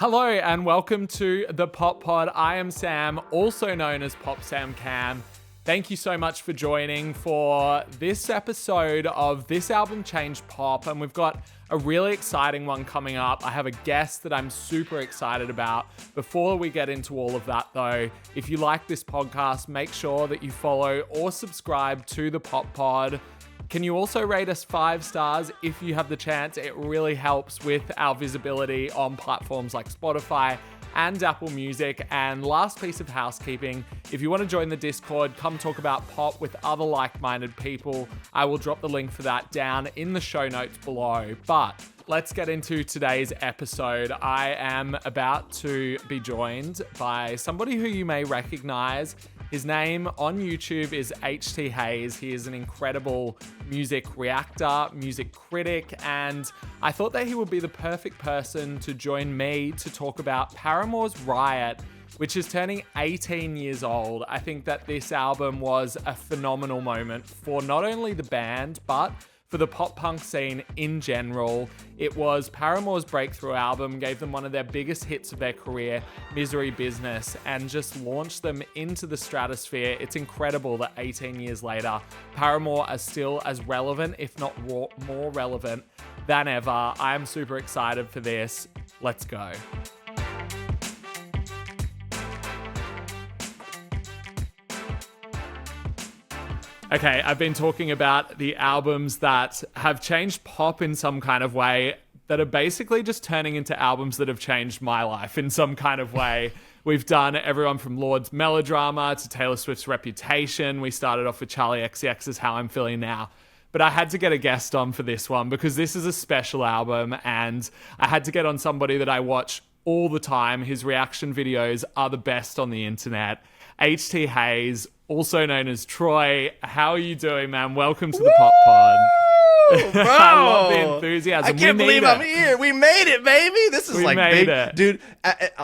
Hello and welcome to the Pop Pod. I am Sam, also known as Pop Sam Cam. Thank you so much for joining for this episode of This Album Changed Pop, and we've got a really exciting one coming up. I have a guest that I'm super excited about. Before we get into all of that though, if you like this podcast, make sure that you follow or subscribe to the Pop Pod. Can you also rate us 5 stars if you have the chance? It really helps with our visibility on platforms like Spotify and Apple Music. And last piece of housekeeping, if you want to join the Discord, come talk about pop with other like-minded people. I will drop the link for that down in the show notes below. But let's get into today's episode. I am about to be joined by somebody who you may recognize. His name on YouTube is HTHAZE. He is an incredible music reactor, music critic, and I thought that he would be the perfect person to join me to talk about Paramore's Riot, which is turning 18 years old. I think that this album was a phenomenal moment for not only the band, but for the pop punk scene in general. It was Paramore's breakthrough album, gave them one of their biggest hits of their career, Misery Business, and just launched them into the stratosphere. It's incredible that 18 years later, Paramore are still as relevant, if not more relevant than ever. I am super excited for this. Let's go. Okay, I've been talking about the albums that have changed pop in some kind of way that are basically just turning into albums that have changed my life in some kind of way. We've done everyone from Lord's Melodrama to Taylor Swift's Reputation. We started off with Charlie XCX's How I'm Feeling Now. But I had to get a guest on for this one because this is a special album and I had to get on somebody that I watch all the time. His reaction videos are the best on the internet. HTHAZE, also known as Troy. How are you doing, man? Welcome to the Pop Pod. Bro, I love the enthusiasm. I can't believe I'm here. We made it, baby. This is We like made big, it. dude.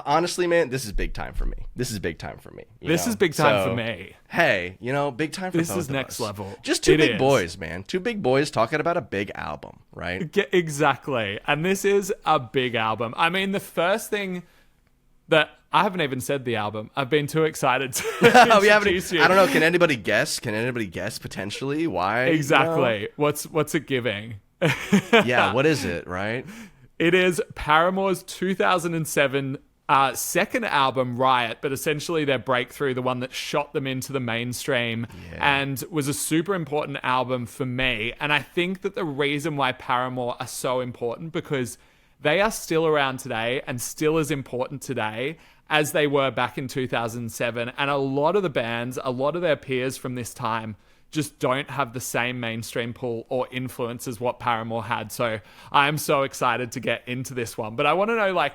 Honestly, man, this is big time for me. This is big time for me. This is big time for me. Hey, big time for This both is of next us. level. Just two It big is. boys, man. Two big boys talking about a big album, right? Exactly. And this is a big album. I mean, the first thing that I haven't even said the album. I've been too excited to introduce you. I don't know. Can anybody guess? Can anybody guess potentially why? Exactly. What's it giving? Yeah. What is it? Right. It is Paramore's 2007 second album, Riot, but essentially their breakthrough, the one that shot them into the mainstream and was a super important album for me. And I think that the reason why Paramore are so important because they are still around today and still as important today as they were back in 2007. And a lot of the bands, a lot of their peers from this time just don't have the same mainstream pull or influence as what Paramore had. So I am so excited to get into this one. But I want to know,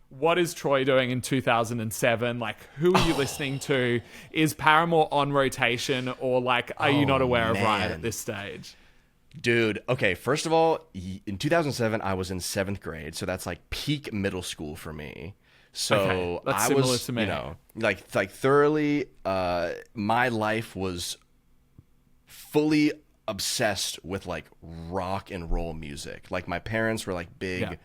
what is Troy doing in 2007? Who are you listening to? Is Paramore on rotation or are you not aware of Riot at this stage? Dude, okay, first of all, in 2007, I was in 7th grade, so that's peak middle school for me. So Okay, that's I similar was, to me. thoroughly, my life was fully obsessed with rock and roll music. My parents were big,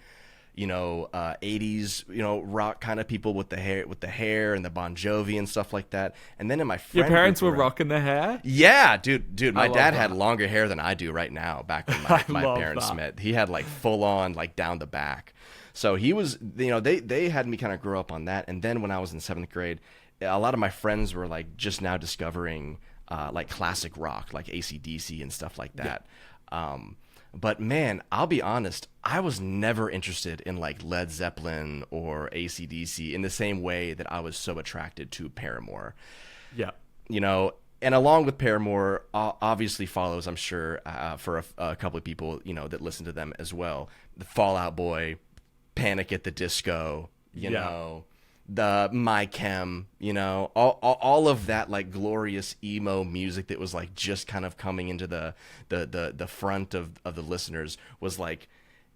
80s, rock kind of people with the hair and the Bon Jovi and stuff like that. And then in my friend Your parents group were rocking the hair? Yeah, dude, my love dad that. had longer hair than I do right now back when my love parents that. met. He had full on down the back. So he was, they had me kind of grow up on that. And then when I was in 7th grade, a lot of my friends were just now discovering classic rock, like AC/DC and stuff like that. But man, I'll be honest, I was never interested in Led Zeppelin or AC/DC in the same way that I was so attracted to Paramore. Yeah. And along with Paramore, obviously follows, I'm sure, for a couple of people, that listen to them as well. The Fall Out Boy, Panic at the Disco, the My Chem, all of that glorious emo music that was just kind of coming into the front of the listeners was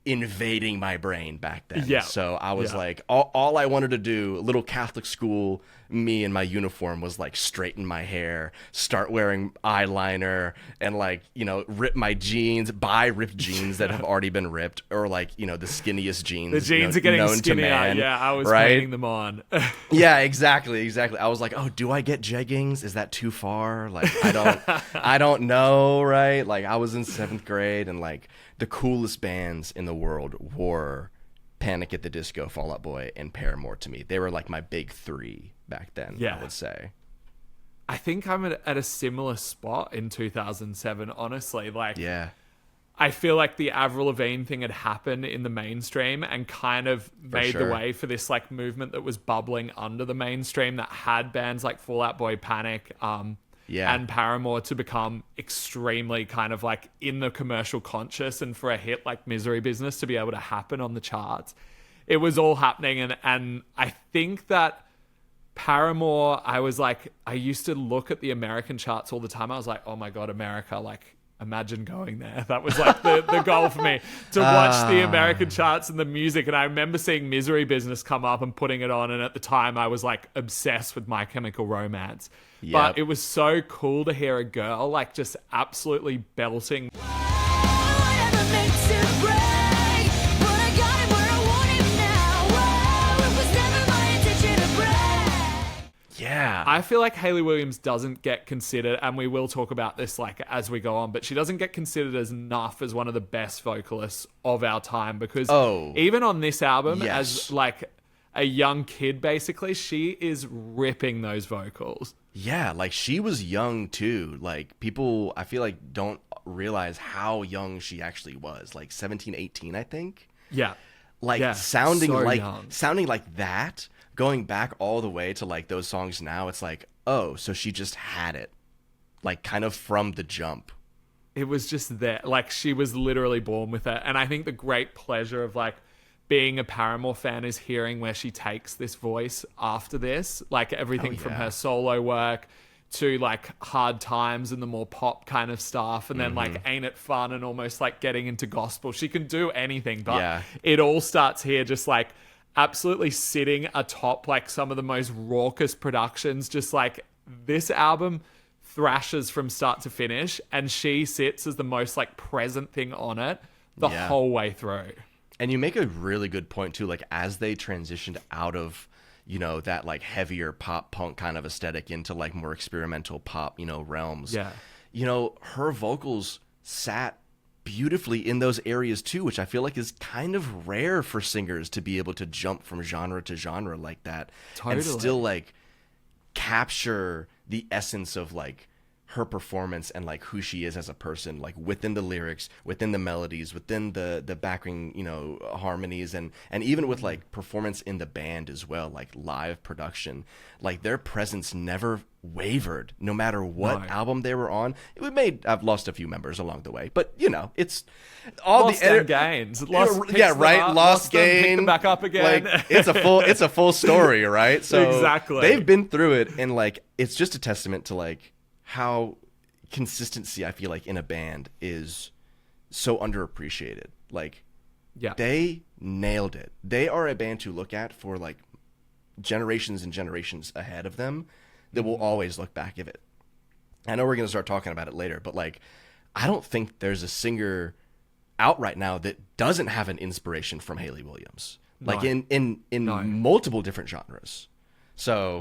invading my brain back then. Yeah. So I was like, all I wanted to do, little Catholic school, me in my uniform, was like straighten my hair, start wearing eyeliner, and like, you know, rip my jeans, buy ripped jeans that have already been ripped, or like, you know, the skinniest jeans. The jeans are getting skinnier. Yeah, I was painting them on. Yeah, exactly. I was like, oh, do I get jeggings? Is that too far? Like, I don't know, right? Like, I was in 7th grade, and like the coolest bands in the world were Panic at the Disco, Fall Out Boy, and Paramore to me. They were like my big 3 back then, I would say. I think I'm at a similar spot in 2007, honestly. Like, I feel like the Avril Lavigne thing had happened in the mainstream and kind of made the way for this like movement that was bubbling under the mainstream that had bands like Fall Out Boy, Panic, and Paramore to become extremely kind of like in the commercial conscious, and for a hit like Misery Business to be able to happen on the charts. It was all happening, and I think that Paramore, I used to look at the American charts all the time. I was like, oh my God, America, like imagine going there. That was like the goal for me, to watch the American charts and the music. And I remember seeing Misery Business come up and putting it on. And at the time I was like obsessed with My Chemical Romance. Yep. But it was so cool to hear a girl like just absolutely belting. Yeah. I feel like Hayley Williams doesn't get considered, and we will talk about this like as we go on, but she doesn't get considered as enough as one of the best vocalists of our time, because even on this album, as like a young kid, basically, she is ripping those vocals. Yeah, like she was young too. Like people, I feel like, don't realize how young she actually was. Like 17, 18, I think. Yeah. Like sounding like that. Going back all the way to like those songs now, it's like, oh, so she just had it, like kind of from the jump. It was just there. Like she was literally born with it. And I think the great pleasure of like being a Paramore fan is hearing where she takes this voice after this, like everything from her solo work to like Hard Times and the more pop kind of stuff. And then like Ain't It Fun and almost like getting into gospel. She can do anything, but it all starts here just like absolutely sitting atop like some of the most raucous productions. Just like this album thrashes from start to finish, and she sits as the most like present thing on it the whole way through. And you make a really good point too, like as they transitioned out of, you know, that like heavier pop punk kind of aesthetic into like more experimental pop, you know, realms. Yeah. You know, her vocals sat beautifully in those areas too, which I feel like is kind of rare for singers to be able to jump from genre to genre like that. And still like capture the essence of like her performance and like who she is as a person, like within the lyrics, within the melodies, within the backing, you know, harmonies, and even with like performance in the band as well, like live production. Like their presence never wavered, no matter what album they were on. I've lost a few members along the way, but you know, it's all lost and gains. Lost gain, pick them back up again. Like it's a full story, right? So exactly, they've been through it, and like it's just a testament to like how consistency, I feel like, in a band is so underappreciated. Like, they nailed it. They are a band to look at for like generations and generations ahead of them that will always look back at it. I know we're going to start talking about it later, but like, I don't think there's a singer out right now that doesn't have an inspiration from Hayley Williams, like in multiple different genres. So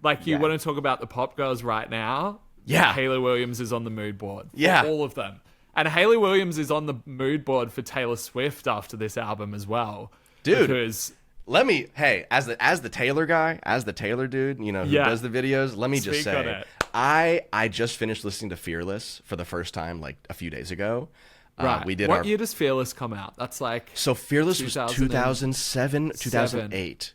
like you want to talk about the pop girls right now. Yeah. Hayley Williams is on the mood board for all of them. And Hayley Williams is on the mood board for Taylor Swift after this album as well. Dude, because as the Taylor guy, as the Taylor dude, you know, who does the videos, let me just say, I just finished listening to Fearless for the first time like a few days ago. Right. What year does Fearless come out? That's like... So Fearless was 2007, 2008.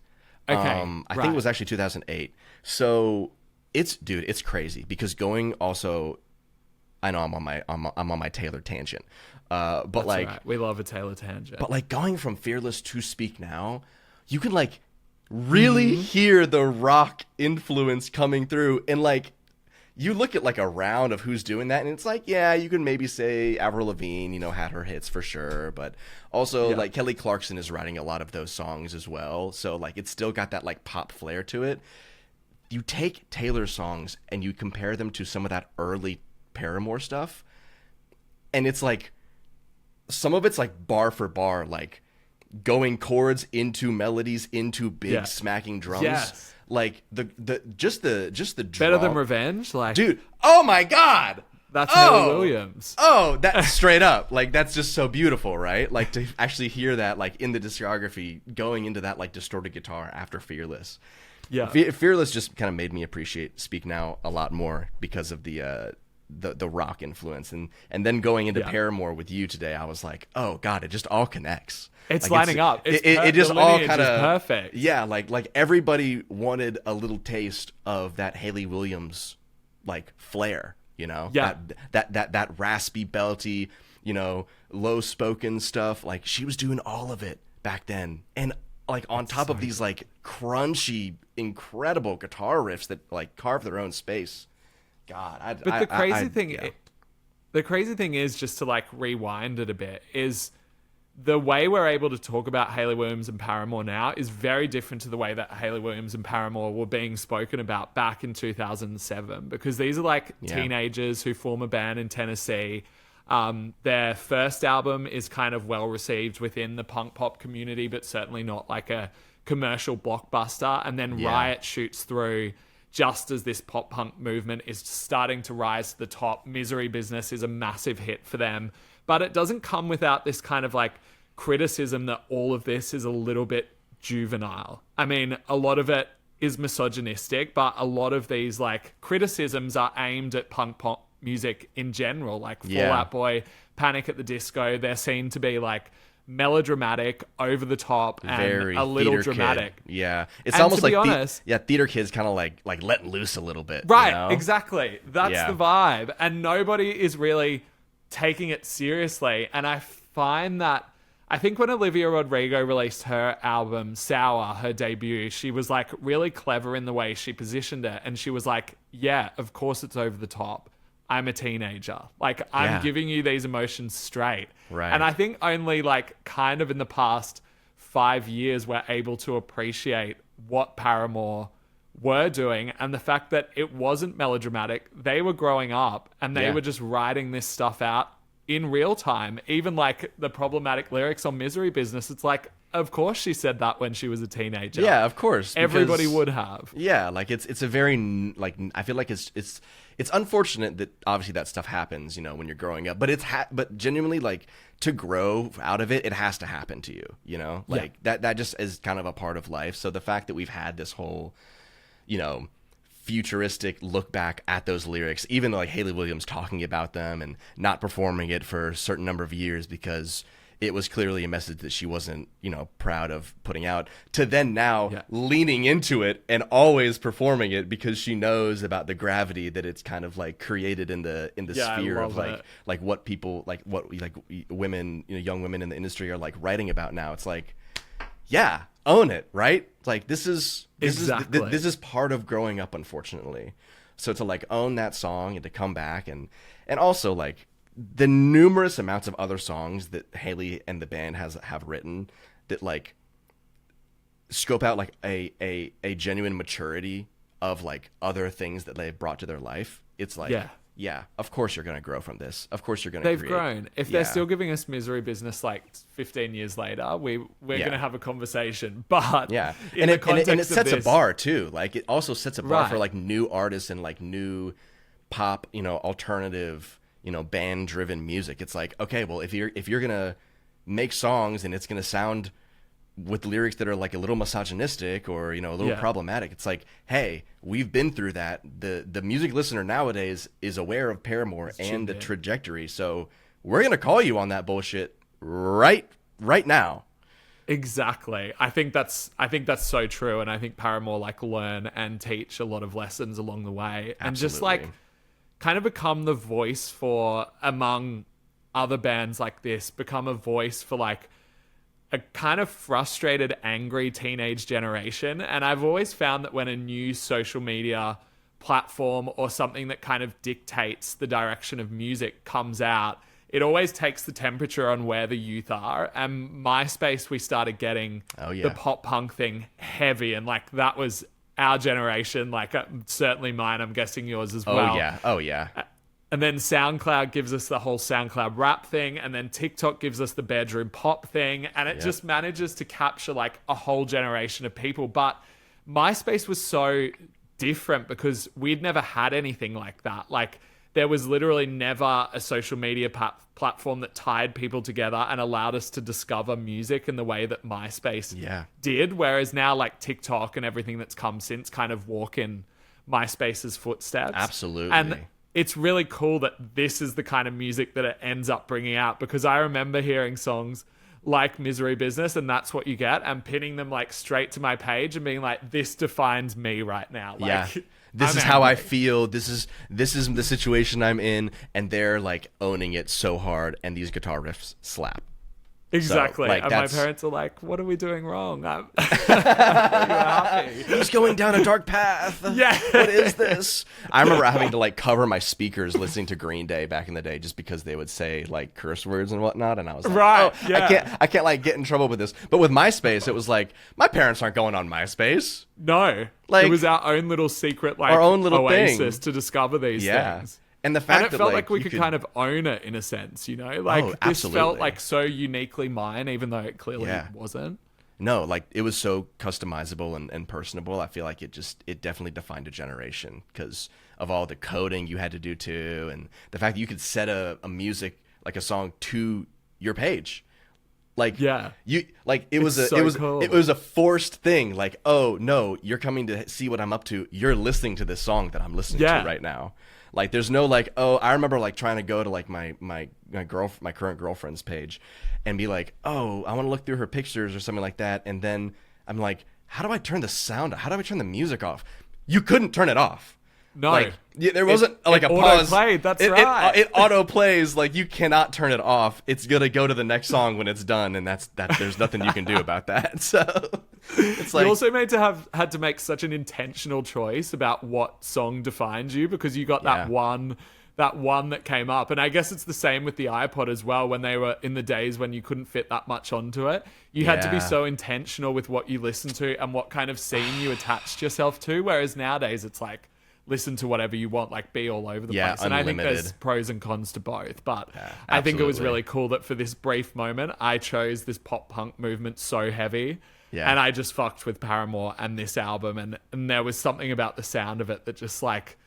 Okay, I think it was actually 2008. So... It's crazy because going also, I know I'm on my Taylor tangent, but that's like right. We love a Taylor tangent. But like going from Fearless to Speak Now, you can like really hear the rock influence coming through, and like you look at like a round of who's doing that, and it's like, yeah, you can maybe say Avril Lavigne, you know, had her hits for sure, but also like Kelly Clarkson is writing a lot of those songs as well. So like it's still got that like pop flair to it. You take Taylor's songs and you compare them to some of that early Paramore stuff, and it's like some of it's like bar for bar, like going chords into melodies into big smacking drums. Yes. Like the Better Than Revenge, like, dude, oh my god, that's Hayley Williams. Oh, that's straight up, like, that's just so beautiful, right? Like to actually hear that like in the discography going into that like distorted guitar after Fearless. Fearless just kind of made me appreciate Speak Now a lot more because of the rock influence, and then going into Paramore with you today, I was like, oh god, it just all connects. It's like, lining up. It just all kind of perfect. Yeah, like everybody wanted a little taste of that Hayley Williams like flair, you know? Yeah. That raspy, belty, you know, low spoken stuff. Like she was doing all of it back then. And like on top of these like crunchy, incredible guitar riffs that like carve their own space. God, the crazy thing is, just to like rewind it a bit, is the way we're able to talk about Hayley Williams and Paramore now is very different to the way that Hayley Williams and Paramore were being spoken about back in 2007, because these are like teenagers who form a band in Tennessee. Their first album is kind of well received within the punk pop community, but certainly not like a commercial blockbuster. And then Riot shoots through just as this pop punk movement is starting to rise to the top. Misery Business is a massive hit for them, but it doesn't come without this kind of like criticism that all of this is a little bit juvenile. I mean, a lot of it is misogynistic, but a lot of these like criticisms are aimed at punk pop music in general, like Fall Out Boy, Panic at the Disco. They're seen to be like melodramatic, over the top, and very a little dramatic. Kid. Yeah, it's and almost to be like honest, theater kids kind of like letting loose a little bit, right? You know? Exactly. That's the vibe, and nobody is really taking it seriously. And I find that I think when Olivia Rodrigo released her album Sour, her debut, she was like really clever in the way she positioned it, and she was like, "Yeah, of course it's over the top. I'm a teenager. Like, I'm giving you these emotions straight." Right. And I think only like kind of in the past 5 years, we're able to appreciate what Paramore were doing, and the fact that it wasn't melodramatic. They were growing up and they were just writing this stuff out in real time. Even like the problematic lyrics on Misery Business, it's like, of course she said that when she was a teenager. Yeah, of course. Everybody would have. Yeah, like it's a very like, I feel like it's unfortunate that obviously that stuff happens, you know, when you're growing up, but but genuinely, like, to grow out of it, it has to happen to you, you know? Like that just is kind of a part of life. So the fact that we've had this whole, you know, futuristic look back at those lyrics, even though like Hayley Williams talking about them and not performing it for a certain number of years because it was clearly a message that she wasn't, you know, proud of putting out, to then now leaning into it and always performing it because she knows about the gravity that it's kind of like created in the sphere of like what people like women, you know, young women in the industry are like writing about now. It's like, yeah, own it, right? Like this is part of growing up, unfortunately. So to like own that song and to come back and also like the numerous amounts of other songs that Hayley and the band have written that like scope out like a genuine maturity of like other things that they've brought to their life. It's like, yeah, of course you're going to grow from this. Of course you're going to They've grown. If they're still giving us Misery Business like 15 years later, we're going to have a conversation. But and it sets a bar too. Like it also sets a bar for like new artists and like new pop, you know, alternative, you know, band driven music. It's like, okay, well, if you're going to make songs and it's going to sound with lyrics that are like a little misogynistic or, you know, a little problematic, it's like, hey, we've been through that. The music listener nowadays is aware of Paramore and the trajectory, so we're gonna call you on that bullshit right now. Exactly. I think that's so true, and I think Paramore like learn and teach a lot of lessons along the way. Absolutely. And just like kind of become the voice for, among other bands like this, become a voice for like a kind of frustrated, angry teenage generation. And I've always found that when a new social media platform or something that kind of dictates the direction of music comes out, it always takes the temperature on where the youth are. And MySpace, we started getting the pop punk thing heavy, and like that was our generation, like certainly mine, I'm guessing yours as well. Oh yeah. And then SoundCloud gives us the whole SoundCloud rap thing, and then TikTok gives us the bedroom pop thing, and it just manages to capture like a whole generation of people. But MySpace was so different because we'd never had anything like that. Like there was literally never a social media platform that tied people together and allowed us to discover music in the way that MySpace did. Whereas now like TikTok and everything that's come since kind of walk in MySpace's footsteps. Absolutely. And it's really cool that this is the kind of music that it ends up bringing out, because I remember hearing songs like Misery Business, and that's what you get, and pinning them like straight to my page and being like, this defines me right now. Like, this is how I feel. This is the situation I'm in, and they're like owning it so hard, and these guitar riffs slap. Exactly. So, like, and my parents are like, what are we doing wrong? He's going down a dark path. Yeah. What is this? I remember having to like cover my speakers listening to Green Day back in the day, just because they would say like curse words and whatnot. And I was like, I can't like get in trouble with this. But with MySpace, it was like, my parents aren't going on MySpace. No. Like, it was our own little secret, like our own little oasis thing to discover these things. And the fact it felt like we could kind of own it in a sense, you know? Like this felt like so uniquely mine, even though it clearly wasn't. No, like it was so customizable and personable. I feel like it definitely defined a generation because of all the coding you had to do too, and the fact that you could set a music, like a song, to your page. Like it was a forced thing. Like, oh no, you're coming to see what I'm up to. You're listening to this song that I'm listening to right now. Like, there's no like, oh, I remember like trying to go to like my current girlfriend's page and be like, oh, I want to look through her pictures or something like that. And then I'm like, how do I turn the sound? How do I turn the music off? You couldn't turn it off. No, like, there wasn't like a pause. Auto-played, that's right. It auto plays. Like, you cannot turn it off. It's gonna go to the next song when it's done, and that's there's nothing you can do about that. So it's like, you also had to make such an intentional choice about what song defines you, because you got that one that came up. And I guess it's the same with the iPod as well. When they were in the days when you couldn't fit that much onto it, you had to be so intentional with what you listened to and what kind of scene you attached yourself to. Whereas nowadays it's like, listen to whatever you want, like be all over the place. And unlimited. I think there's pros and cons to both. But I think it was really cool that for this brief moment, I chose this pop punk movement so heavy. Yeah. And I just fucked with Paramore and this album. And there was something about the sound of it that just like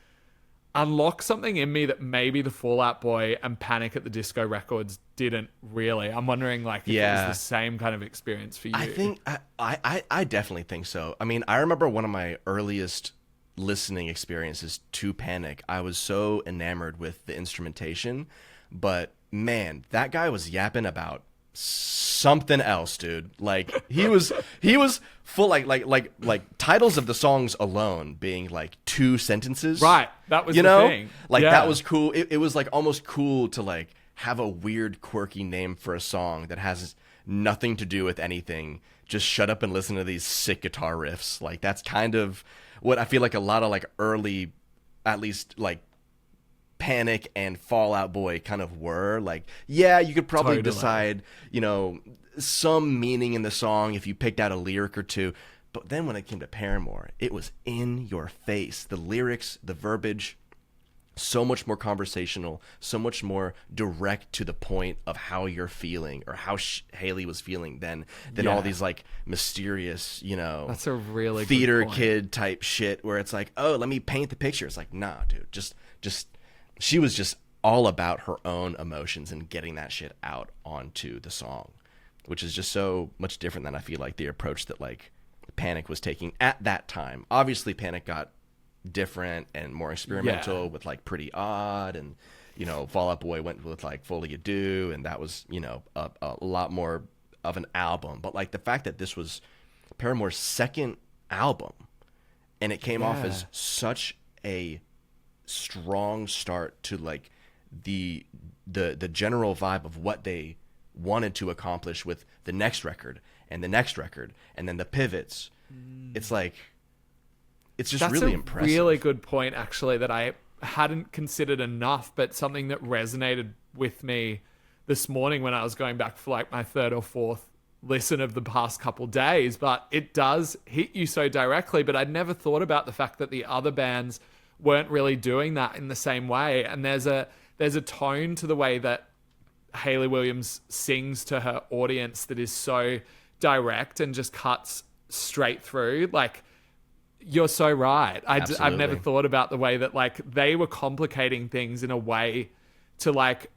unlocked something in me that maybe the Fall Out Boy and Panic at the Disco records didn't really. I'm wondering like if it was the same kind of experience for you. I think I definitely think so. I mean, I remember one of my earliest listening experiences to Panic. I was so enamored with the instrumentation, but man, that guy was yapping about something else, dude. Like he was full like titles of the songs alone being like 2 sentences. Right. That was the thing. Like that was cool. It was like almost cool to like have a weird quirky name for a song that has nothing to do with anything. Just shut up and listen to these sick guitar riffs. Like that's kind of what I feel like a lot of like early, at least like Panic and Fall Out Boy kind of were. Like, yeah, you could probably decide, you know, some meaning in the song if you picked out a lyric or two. But then when it came to Paramore, it was in your face. The lyrics, the verbiage, so much more conversational, so much more direct to the point of how you're feeling or how Hayley was feeling than all these like mysterious, you know, that's a really theater kid type shit where it's like, oh, let me paint the picture. It's like, nah, dude, just she was just all about her own emotions and getting that shit out onto the song, which is just so much different than I feel like the approach that like Panic was taking at that time. Obviously Panic got different and more experimental with like Pretty Odd, and you know, Fall Out Boy went with like Folie à Deux, and that was, you know, a lot more of an album. But like the fact that this was Paramore's second album and it came off as such a strong start to like the general vibe of what they wanted to accomplish with the next record and the next record and then the pivots. It's like it's just That's really a impressive. really good point, actually, that I hadn't considered enough, but something that resonated with me this morning when I was going back for like my third or fourth listen of the past couple days. But it does hit you so directly. But I'd never thought about the fact that the other bands weren't really doing that in the same way. And there's a tone to the way that Hayley Williams sings to her audience that is so direct and just cuts straight through. Like, you're so right. I've never thought about the way that like they were complicating things in a way to like,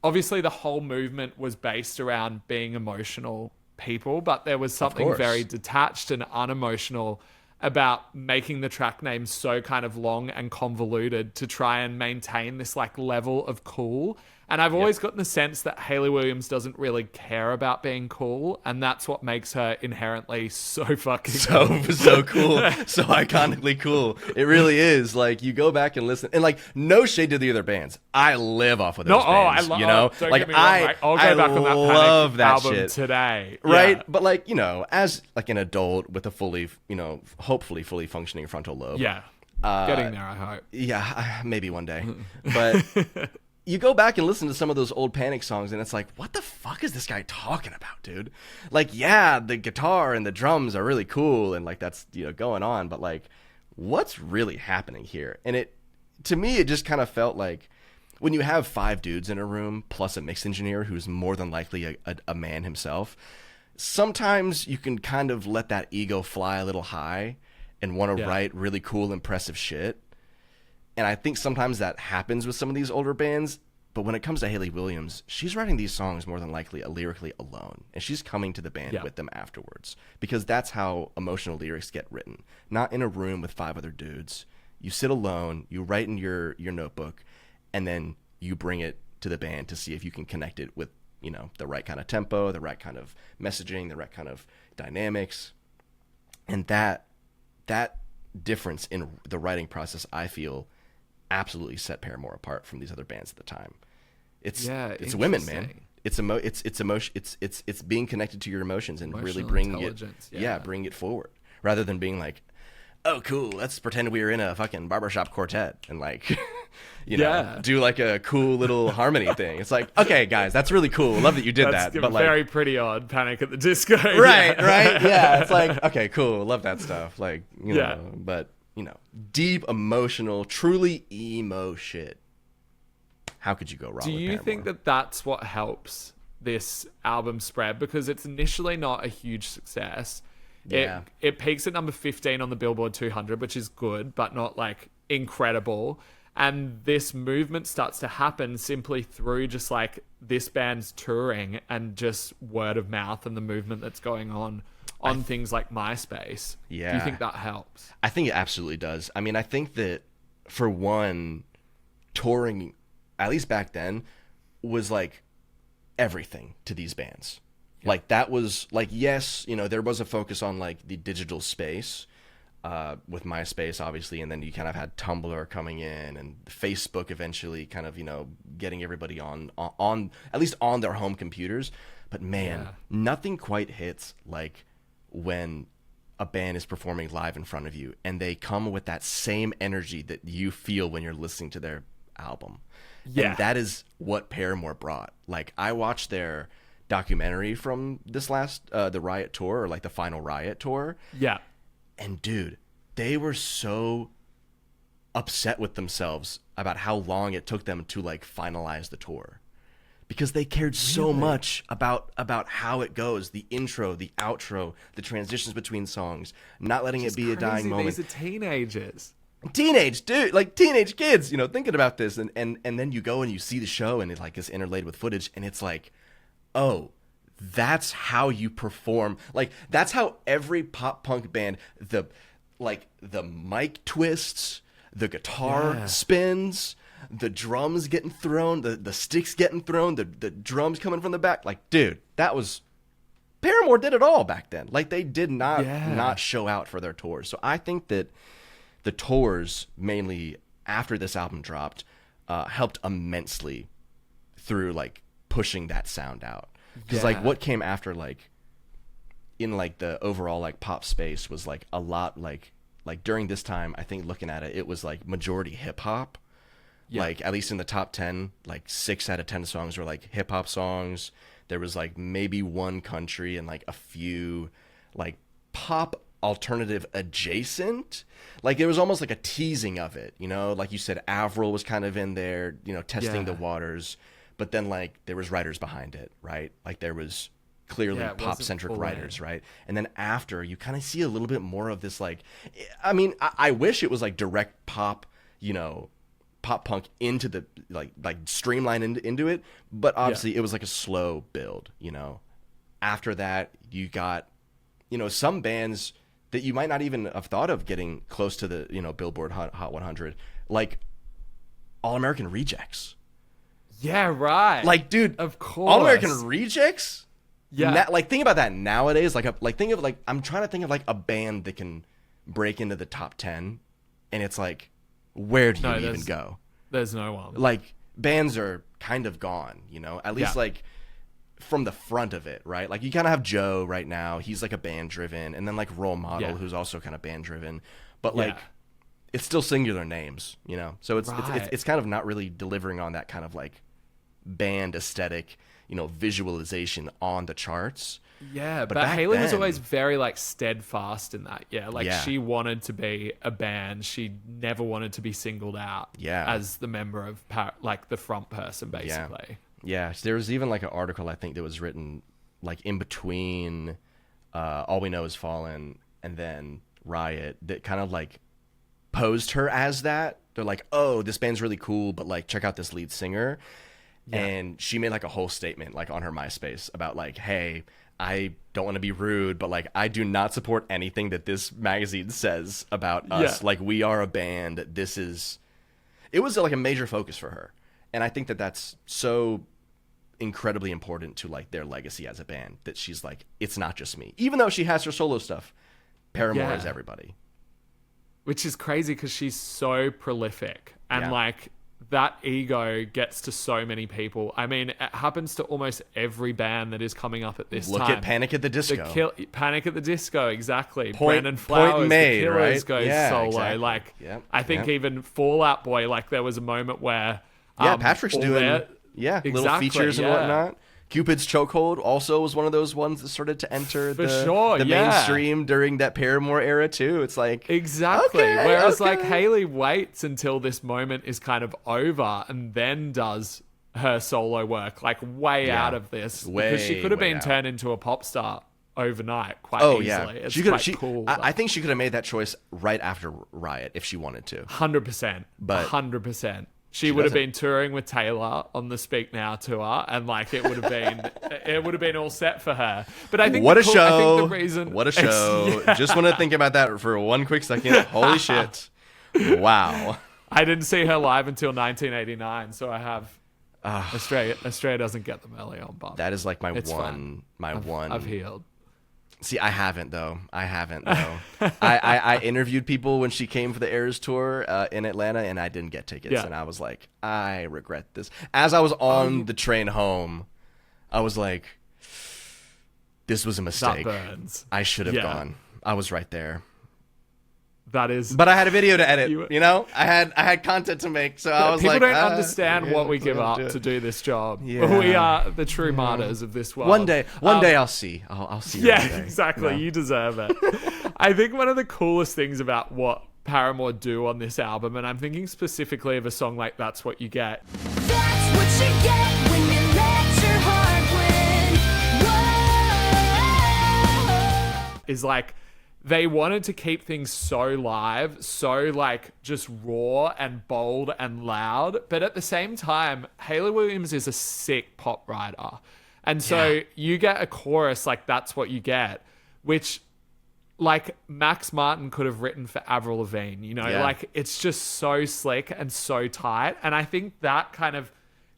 obviously the whole movement was based around being emotional people, but there was something very detached and unemotional about making the track names so kind of long and convoluted to try and maintain this like level of cool. And I've always gotten the sense that Hayley Williams doesn't really care about being cool, and that's what makes her inherently so fucking cool. So cool, so iconically cool. It really is. Like, you go back and listen, and like, no shade to the other bands. I live off of those bands. You know, don't like get me wrong, I'll go back on that love Panic that album shit today, right? Yeah. But like, you know, as like an adult with a fully, you know, hopefully fully functioning frontal lobe. Yeah, getting there, I hope. Yeah, maybe one day, but. You go back and listen to some of those old Panic songs, and it's like, what the fuck is this guy talking about, dude? Like, yeah, the guitar and the drums are really cool, and like that's, you know, going on, but like, what's really happening here? And to me, it just kind of felt like when you have 5 dudes in a room plus a mix engineer who's more than likely a man himself, sometimes you can kind of let that ego fly a little high and want to write really cool, impressive shit. And I think sometimes that happens with some of these older bands. But when it comes to Hayley Williams, she's writing these songs more than likely lyrically alone. And she's coming to the band with them afterwards. Because that's how emotional lyrics get written. Not in a room with 5 other dudes. You sit alone, you write in your notebook, and then you bring it to the band to see if you can connect it with, you know, the right kind of tempo, the right kind of messaging, the right kind of dynamics. And that difference in the writing process, I feel, absolutely set Paramore apart from these other bands at the time. It's women, man. It's emotion. It's being connected to your emotions and really bringing bringing it forward rather than being like, oh, cool, let's pretend we were in a fucking barbershop quartet and like, you know, do like a cool little harmony thing. It's like, okay, guys, that's really cool. Love that you did that. But like, very pretty odd Panic at the Disco. Right. Yeah. It's like, okay, cool. Love that stuff. Like, you know, but you know, deep, emotional, truly emo shit. How could you go wrong? Do you think that that's what helps this album spread? Because it's initially not a huge success. Yeah. It peaks at number 15 on the Billboard 200, which is good, but not like incredible. And this movement starts to happen simply through just like this band's touring and just word of mouth and the movement that's going on things like MySpace. Yeah. Do you think that helps? I think it absolutely does. I mean, I think that for one, touring, at least back then, was like everything to these bands. Yeah. Like that was like, yes, you know, there was a focus on like the digital space with MySpace, obviously, and then you kind of had Tumblr coming in and Facebook eventually kind of, you know, getting everybody on at least on their home computers. But man, nothing quite hits like when a band is performing live in front of you and they come with that same energy that you feel when you're listening to their album. Yeah. And that is what Paramore brought. Like, I watched their documentary from this last, the Riot tour, or like the final Riot tour. Yeah. And dude, they were so upset with themselves about how long it took them to like finalize the tour. Because they cared so much about how it goes, the intro, the outro, the transitions between songs, not letting it be a dying moment. These are teenagers. Teenage kids, you know, thinking about this, and then you go and you see the show and it like is interlaid with footage, and it's like, oh, that's how you perform. Like, that's how every pop punk band, the mic twists, the guitar spins, the drums getting thrown, the sticks getting thrown, the drums coming from the back. Like, dude, that was... Paramore did it all back then. Like, they did not show out for their tours. So I think that the tours, mainly after this album dropped, helped immensely through, like, pushing that sound out. Because, like, what came after, like, in, like, the overall, like, pop space was, like, a lot, like, like during this time, I think looking at it, it was like majority hip hop. Yeah. Like at least in the top 10, like 6 out of 10 songs were like hip hop songs. There was like maybe one country and like a few like pop alternative adjacent. Like it was almost like a teasing of it, you know, like you said, Avril was kind of in there, you know, testing the waters, but then like there was writers behind it, right? Like there was clearly pop centric writers, right? And then after, you kind of see a little bit more of this, like, I mean, I wish it was like direct pop, you know, pop punk into the like streamline into it, but obviously it was like a slow build, you know. After that, you got, you know, some bands that you might not even have thought of getting close to the, you know, Billboard Hot 100, like All American Rejects. Yeah, right. Like, dude, of course, All American Rejects. Yeah, like think about that nowadays. Think of I'm trying to think of like a band that can break into the top 10, and it's like, where do you even go? There's no one. Like bands are kind of gone, you know, at least like from the front of it, right? Like you kind of have Joe right now. He's like a band driven, and then like Role Model, who's also kind of band driven, but like it's still singular names, you know? So it's kind of not really delivering on that kind of like band aesthetic, you know, visualization on the charts. Yeah, but Hayley was always very like steadfast in that. Yeah, like she wanted to be a band. She never wanted to be singled out as the member of like the front person, basically. Yeah, so there was even like an article I think that was written like in between All We Know Is Fallen and then Riot that kind of like posed her as that. They're like, oh, this band's really cool, but like check out this lead singer. Yeah. And she made like a whole statement like on her MySpace about like, hey, I don't want to be rude, but like I do not support anything that this magazine says about us. Like we are a band. It was like a major focus for her. And I think that that's so incredibly important to like their legacy as a band that she's like, it's not just me. Even though she has her solo stuff, Paramore is everybody. Which is crazy because she's so prolific and like that ego gets to so many people. I mean, it happens to almost every band that is coming up at this time. Look at Panic at the Disco. Panic at the Disco, exactly. Brandon Flowers, made, the Killers right? goes solo. Exactly. Like, I think even Fall Out Boy, like there was a moment where... Patrick's doing little features and whatnot. Cupid's Chokehold also was one of those ones that started to enter the mainstream during that Paramore era too. It's like whereas like Hayley waits until this moment is kind of over and then does her solo work, like way out of this, because she could have been turned into a pop star overnight quite easily. It's quite cool. I think she could have made that choice right after Riot if she wanted to. 100%. But 100%. She would have been touring with Taylor on the Speak Now tour, and like it would have been all set for her. But I think what a show! What a show! Just want to think about that for one quick second. Holy shit! Wow. I didn't see her live until 1989, so I have Australia. Australia doesn't get them early on, but that is like my one. I've healed. See, I haven't though. I interviewed people when she came for the Eras tour in Atlanta, and I didn't get tickets. And I was like, I regret this. As I was on the train home, I was like, this was a mistake. That burns. I should have gone. I was right there. That is, but I had a video to edit. You know, I had content to make, so I was people like, don't understand what we give up to do this job. Yeah. We are the true martyrs of this world. One day I'll see. I'll see. Yeah, exactly. You deserve it. I think one of the coolest things about what Paramore do on this album, and I'm thinking specifically of a song like "That's What You Get." That's what you get when you let your heart win. Is like, they wanted to keep things so live, so like just raw and bold and loud. But at the same time, Hayley Williams is a sick pop writer. And so you get a chorus like "That's What You Get," which like Max Martin could have written for Avril Lavigne, you know, like it's just so slick and so tight. And I think that kind of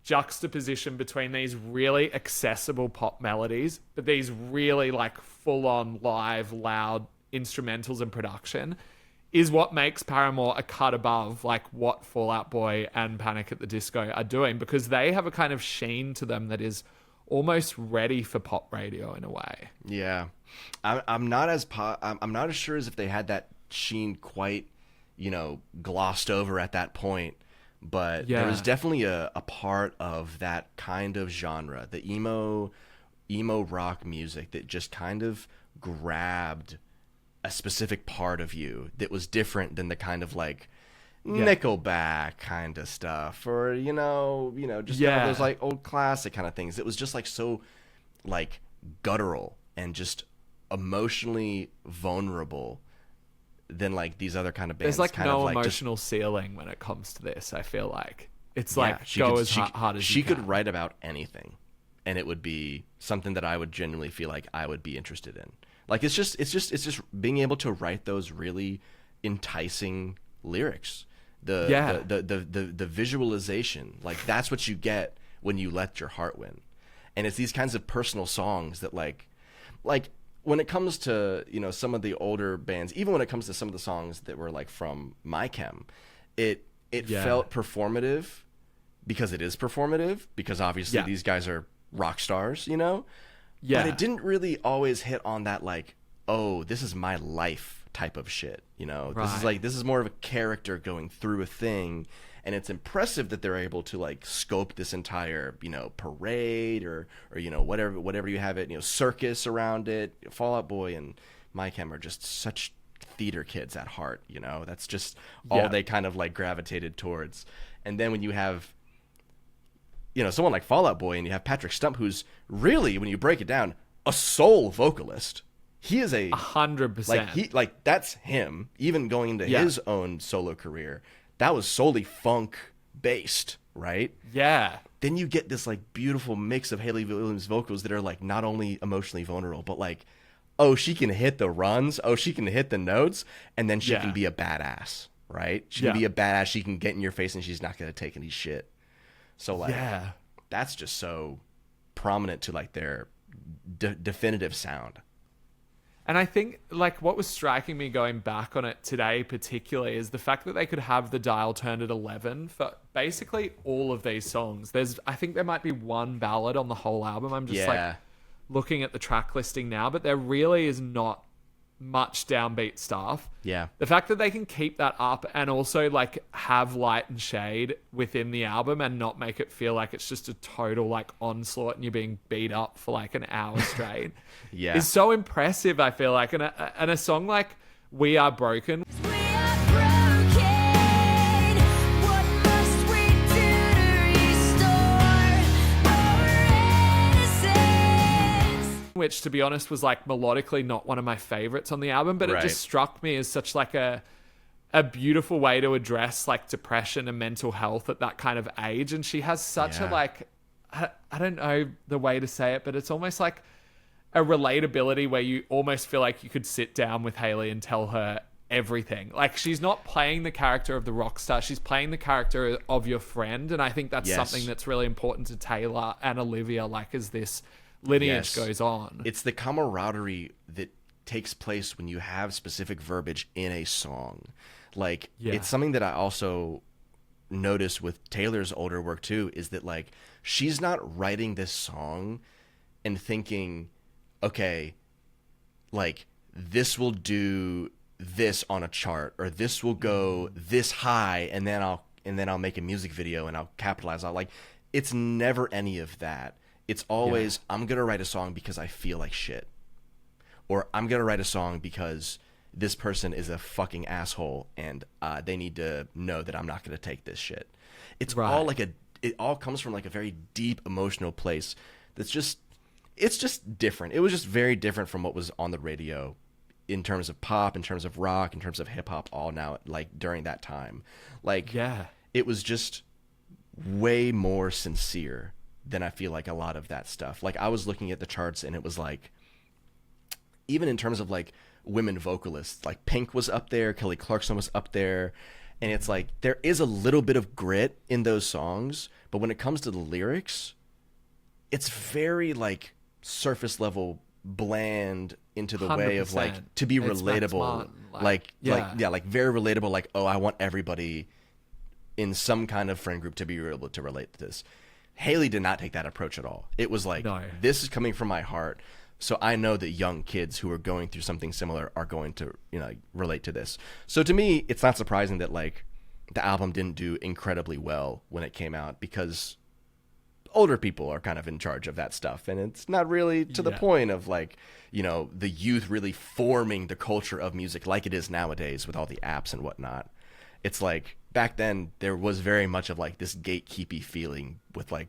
juxtaposition between these really accessible pop melodies, but these really like full on live, loud instrumentals and production is what makes Paramore a cut above like what Fall Out Boy and Panic at the Disco are doing, because they have a kind of sheen to them that is almost ready for pop radio in a way. Yeah. I'm not as sure as if they had that Sheen quite, glossed over at that point. But there was definitely a part of that kind of genre, the emo rock music, that just kind of grabbed a specific part of you that was different than the kind of like Nickelback kind of stuff, or just kind of those like old classic kind of things. It was just like so like guttural and just emotionally vulnerable than like these other kind of bands. There's like kind no of like emotional ceiling when it comes to this. I feel like it's hard as she you could can. write about anything, and it would be something that I would genuinely feel like I would be interested in. Like it's just being able to write those really enticing lyrics. The visualization, like that's what you get when you let your heart win. And it's these kinds of personal songs that like when it comes to some of the older bands, even when it comes to some of the songs that were like from My Chem, it felt performative because it is performative, because obviously these guys are rock stars, but it didn't really always hit on that like, oh, this is my life type of shit. This is more of a character going through a thing, and it's impressive that they're able to like scope this entire parade or whatever you have it, circus around it. Fall Out Boy and My Chem are just such theater kids at heart. That's just all they kind of like gravitated towards. And then when you have someone like Fall Out Boy, and you have Patrick Stump, who's really, when you break it down, a soul vocalist. He is 100%. Like that's him. Even going into his own solo career, that was solely funk based, right? Yeah. Then you get this like beautiful mix of Hayley Williams vocals that are like not only emotionally vulnerable, but like, oh, she can hit the runs, oh, she can hit the notes, and then she can be a badass, right? She can be a badass. She can get in your face, and she's not gonna take any shit. So like, that's just so prominent to like their definitive sound. And I think like what was striking me going back on it today particularly is the fact that they could have the dial turned at 11 for basically all of these songs. I think there might be one ballad on the whole album. I'm just like looking at the track listing now, but there really is not much downbeat stuff. Yeah. The fact that they can keep that up and also like have light and shade within the album and not make it feel like it's just a total like onslaught and you're being beat up for like an hour straight is so impressive, I feel like. And a song like We Are Broken, which to be honest was like melodically not one of my favorites on the album, but it just struck me as such like a beautiful way to address like depression and mental health at that kind of age. And she has such a like, I don't know the way to say it, but it's almost like a relatability where you almost feel like you could sit down with Hayley and tell her everything. Like she's not playing the character of the rock star, she's playing the character of your friend. And I think that's something that's really important to Taylor and Olivia, like as this lineage goes on. It's the camaraderie that takes place when you have specific verbiage in a song. Like it's something that I also noticed with Taylor's older work too, is that like she's not writing this song and thinking, okay, like this will do this on a chart, or this will go this high, and then I'll make a music video and I'll capitalize on. Like it's never any of that. It's always, I'm going to write a song because I feel like shit. Or I'm going to write a song because this person is a fucking asshole and they need to know that I'm not going to take this shit. It's all like it all comes from like a very deep emotional place that's just, it's just different. It was just very different from what was on the radio in terms of pop, in terms of rock, in terms of hip hop, all now, like during that time. Like, it was just way more sincere than I feel like a lot of that stuff. Like I was looking at the charts and it was like, even in terms of like women vocalists, like Pink was up there, Kelly Clarkson was up there, and it's like there is a little bit of grit in those songs, but when it comes to the lyrics, it's very like surface level, bland into the way of like to be relatable, like very relatable. Like, oh, I want everybody in some kind of friend group to be able to relate to this. Hayley did not take that approach at all. It was like, this is coming from my heart. So I know that young kids who are going through something similar are going to, relate to this. So to me, it's not surprising that like the album didn't do incredibly well when it came out, because older people are kind of in charge of that stuff, and it's not really to the point of like, the youth really forming the culture of music like it is nowadays with all the apps and whatnot. It's like back then there was very much of like this gatekeepy feeling with like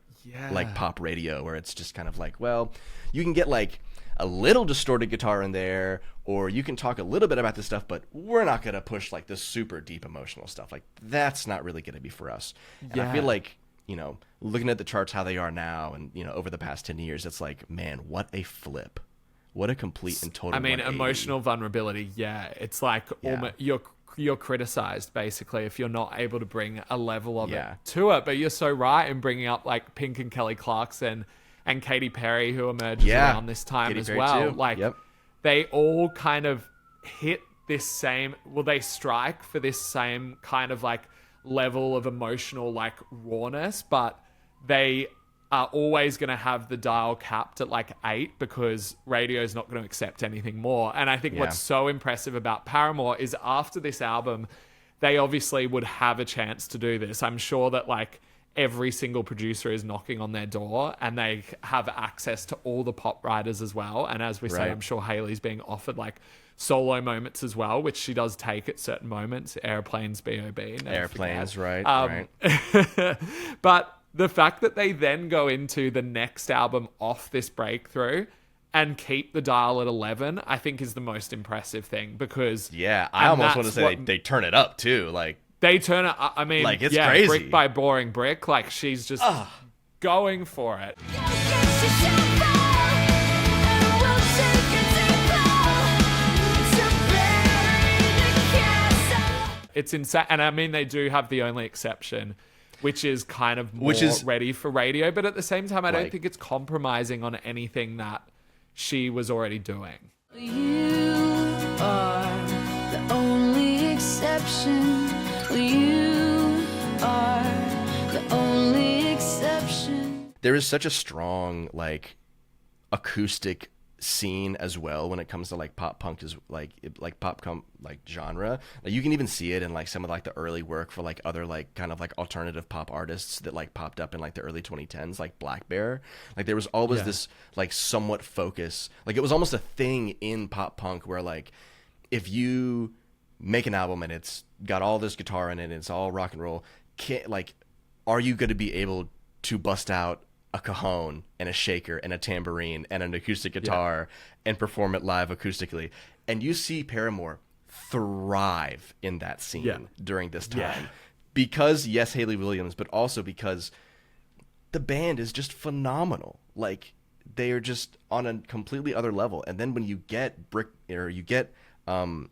pop radio, where it's just kind of like, well, you can get like a little distorted guitar in there, or you can talk a little bit about this stuff, but we're not going to push like the super deep emotional stuff. Like that's not really going to be for us. And I feel like, looking at the charts how they are now and, over the past 10 years, it's like, man, what a flip. What a complete and total 180. Emotional vulnerability. Yeah. It's like you're criticized basically if you're not able to bring a level of it to it. But you're so right in bringing up like Pink and Kelly Clarkson and Katy Perry, who emerges around this time Katy as Perry well. Too. Like they all kind of hit this same, they strike for this same kind of like level of emotional like rawness, but they are always going to have the dial capped at like 8 because radio is not going to accept anything more. And I think what's so impressive about Paramore is after this album, they obviously would have a chance to do this. I'm sure that like every single producer is knocking on their door and they have access to all the pop writers as well. And as we say, I'm sure Hayley's being offered like solo moments as well, which she does take at certain moments. Airplanes, B.O.B. Airplanes, right. But the fact that they then go into the next album off this breakthrough and keep the dial at 11, I think is the most impressive thing, because I almost want to say they turn it up too. Like they turn it. I mean, like it's crazy. Brick by boring brick. Like she's just going for it. It's insane. And I mean, they do have the only exception, which is kind of more ready for radio. But at the same time, I don't think it's compromising on anything that she was already doing. You are the only exception. You are the only exception. There is such a strong like acoustic scene as well when it comes to like pop punk is like genre. Like you can even see it in like some of like the early work for like other like kind of like alternative pop artists that like popped up in like the early 2010s, like Black Bear. Like there was always this like somewhat focus, like it was almost a thing in pop punk where like if you make an album and it's got all this guitar in it and it's all rock and roll, are you going to be able to bust out a cajon and a shaker and a tambourine and an acoustic guitar and perform it live acoustically? And you see Paramore thrive in that scene during this time because Hayley Williams, but also because the band is just phenomenal. Like they are just on a completely other level. And then when you get the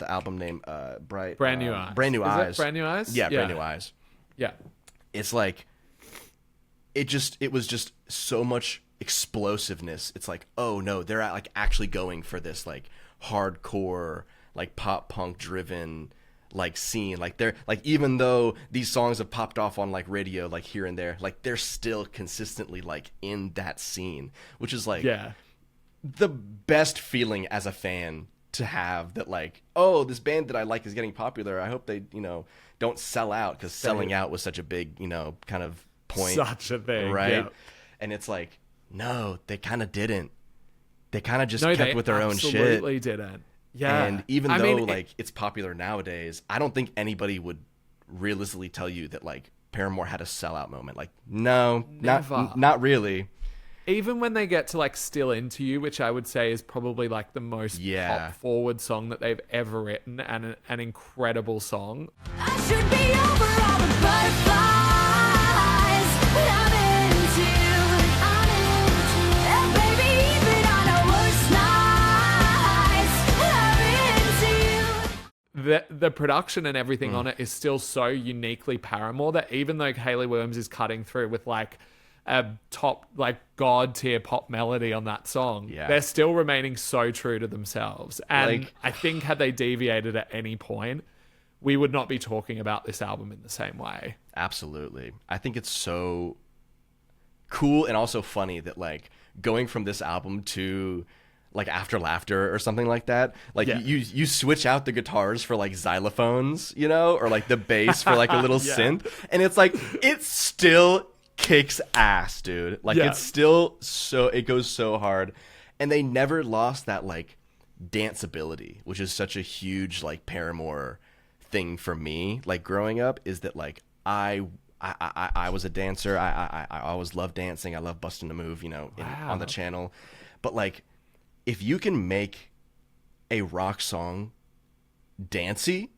album name Brand New Eyes. Brand New Eyes. Brand New Eyes? Yeah, Brand New Eyes. Yeah. It's like it was just so much explosiveness. It's like, oh no, they're like actually going for this like hardcore, like pop punk driven like scene. Like they're like, even though these songs have popped off on like radio, like here and there, like they're still consistently like in that scene, which is like the best feeling as a fan to have, that like, oh, this band that I like is getting popular. I hope they, don't sell out, because selling out was such a big, kind of point. Such a thing, right? Yeah. And it's like, no, they kind of didn't. They kind of just kept with their own shit. Absolutely didn't. Yeah. And even though it's popular nowadays, I don't think anybody would realistically tell you that like Paramore had a sellout moment. Like, no, not really. Even when they get to like Still Into You, which I would say is probably like the most pop forward song that they've ever written, and an incredible song. I should be over all the butterflies. I'm into and baby, even on a worst night, I'm into The production and everything on it is still so uniquely Paramore that even though Hayley Williams is cutting through with like a top like god tier pop melody on that song, they're still remaining so true to themselves. And like, I think had they deviated at any point, we would not be talking about this album in the same way. Absolutely. I think it's so cool and also funny that like going from this album to like After Laughter or something like that. Like Yeah. you switch out the guitars for like xylophones, you know, or like the bass for like a little Yeah. synth, and it's like it still kicks ass, dude. Like Yeah. it's still it goes so hard, and they never lost that like danceability, which is such a huge like Paramore thing for me. Like growing up, is that like I was a dancer. I always loved dancing. I love busting a move, you know, on the channel. But like, if you can make a rock song dancey,